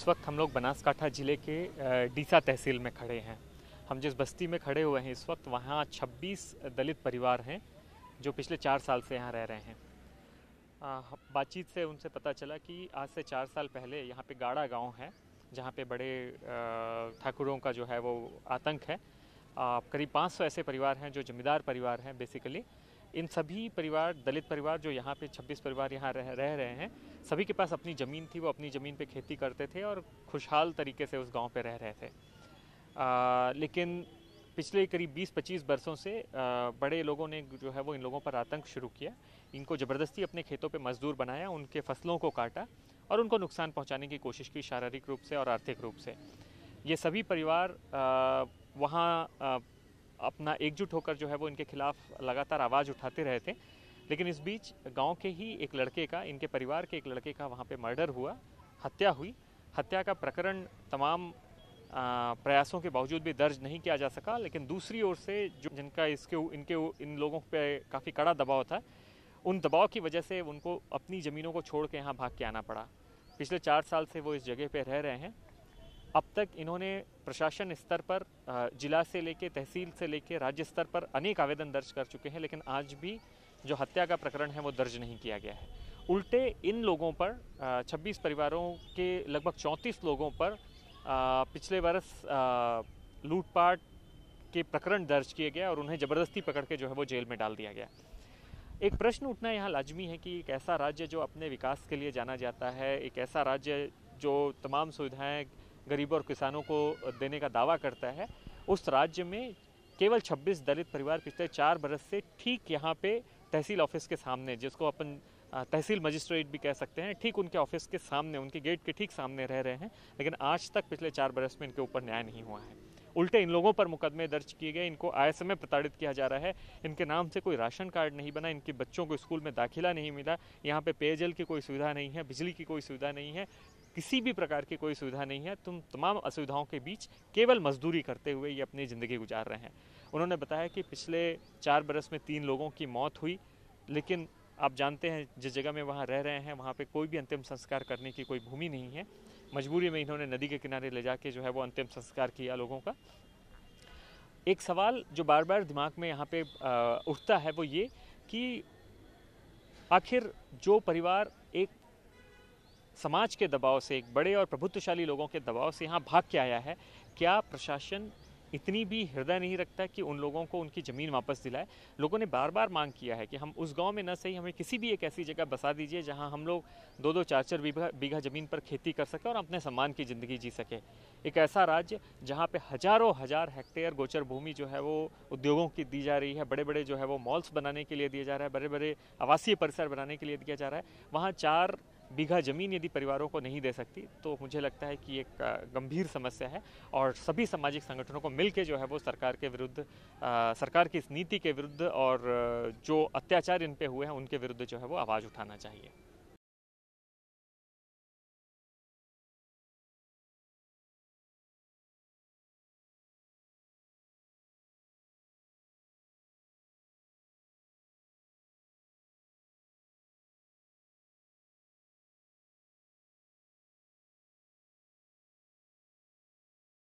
इस वक्त हम लोग बनासकांठा ज़िले के डीसा तहसील में खड़े हैं। हम जिस बस्ती में खड़े हुए हैं इस वक्त, वहाँ 26 दलित परिवार हैं जो पिछले 4 साल से यहाँ रह रहे हैं। बातचीत से उनसे पता चला कि आज से 4 साल पहले यहाँ पे गाड़ा गांव है, जहाँ पे बड़े ठाकुरों का जो है वो आतंक है। करीब 500 ऐसे परिवार हैं जो जमींदार परिवार हैं बेसिकली। इन सभी परिवार, दलित परिवार जो यहाँ पे 26 परिवार यहाँ रह रहे हैं, सभी के पास अपनी ज़मीन थी। वो अपनी ज़मीन पे खेती करते थे और खुशहाल तरीके से उस गांव पे रह रहे थे। लेकिन पिछले करीब 20-25 वर्षों से बड़े लोगों ने जो है वो इन लोगों पर आतंक शुरू किया। इनको ज़बरदस्ती अपने खेतों पे मजदूर बनाया, उनके फसलों को काटा और उनको नुकसान पहुंचाने की कोशिश की, शारीरिक रूप से और आर्थिक रूप से। ये सभी परिवार वहाँ अपना एकजुट होकर जो है वो इनके खिलाफ लगातार आवाज़ उठाते रहे थे। लेकिन इस बीच गांव के ही एक लड़के का, इनके परिवार के एक लड़के का वहाँ पे मर्डर हुआ, हत्या हुई। हत्या का प्रकरण तमाम प्रयासों के बावजूद भी दर्ज नहीं किया जा सका। लेकिन दूसरी ओर से जो जिनका इन लोगों पे काफ़ी कड़ा दबाव था, उन दबाव की वजह से उनको अपनी ज़मीनों को छोड़ के यहाँ भाग के आना पड़ा। पिछले 4 साल से वो इस जगह पे रह रहे हैं। अब तक इन्होंने प्रशासन स्तर पर, जिला से लेके, तहसील से लेके राज्य स्तर पर अनेक आवेदन दर्ज कर चुके हैं, लेकिन आज भी जो हत्या का प्रकरण है वो दर्ज नहीं किया गया है। उल्टे इन लोगों पर, 26 परिवारों के लगभग 34 लोगों पर पिछले वर्ष लूटपाट के प्रकरण दर्ज किए गए और उन्हें ज़बरदस्ती पकड़ के जो है वो जेल में डाल दिया गया। एक प्रश्न उठना यहाँ लाजमी है कि एक ऐसा राज्य जो अपने विकास के लिए जाना जाता है, एक ऐसा राज्य जो तमाम सुविधाएं गरीबों और किसानों को देने का दावा करता है, उस राज्य में केवल 26 दलित परिवार पिछले 4 बरस से ठीक यहाँ पे तहसील ऑफिस के सामने, जिसको अपन तहसील मजिस्ट्रेट भी कह सकते हैं, ठीक उनके ऑफिस के सामने, उनके गेट के ठीक सामने रह रहे हैं। लेकिन आज तक पिछले 4 बरस में इनके ऊपर न्याय नहीं हुआ है। उल्टे इन लोगों पर मुकदमे दर्ज किए गए, इनको आए समय प्रताड़ित किया जा रहा है। इनके नाम से कोई राशन कार्ड नहीं बना, इनके बच्चों को स्कूल में दाखिला नहीं मिला, यहाँ पे पेयजल की कोई सुविधा नहीं है, बिजली की कोई सुविधा नहीं है, किसी भी प्रकार की कोई सुविधा नहीं है। तमाम असुविधाओं के बीच केवल मजदूरी करते हुए ये अपनी ज़िंदगी गुजार रहे हैं। उन्होंने बताया कि पिछले 4 बरस में 3 लोगों की मौत हुई, लेकिन आप जानते हैं जिस जगह में वहाँ रह रहे हैं वहाँ पे कोई भी अंतिम संस्कार करने की कोई भूमि नहीं है। मजबूरी में इन्होंने नदी के किनारे ले जाके जो है वो अंतिम संस्कार किया लोगों का। एक सवाल जो बार बार दिमाग में यहाँ पे उठता है वो ये कि आखिर जो परिवार एक समाज के दबाव से, एक बड़े और प्रभुत्वशाली लोगों के दबाव से यहाँ भाग के आया है, क्या प्रशासन इतनी भी हृदय नहीं रखता कि उन लोगों को उनकी ज़मीन वापस दिलाए? लोगों ने बार बार मांग किया है कि हम उस गांव में न सही, हमें किसी भी एक ऐसी जगह बसा दीजिए जहां हम लोग 2-2, 4-4 बीघा ज़मीन पर खेती कर सकें और अपने सम्मान की ज़िंदगी जी सके। एक ऐसा राज्य जहां पे हज़ारों हज़ार हेक्टेयर गोचर भूमि जो है वो उद्योगों की दी जा रही है, बड़े बड़े जो है वो मॉल्स बनाने के लिए दिया जा रहा है, बड़े बड़े आवासीय परिसर बनाने के लिए दिया जा रहा है, वहाँ 4 बीघा ज़मीन यदि परिवारों को नहीं दे सकती, तो मुझे लगता है कि एक गंभीर समस्या है। और सभी सामाजिक संगठनों को मिलकर जो है वो सरकार के विरुद्ध, सरकार की इस नीति के विरुद्ध और जो अत्याचार इन पे हुए हैं उनके विरुद्ध जो है वो आवाज़ उठाना चाहिए।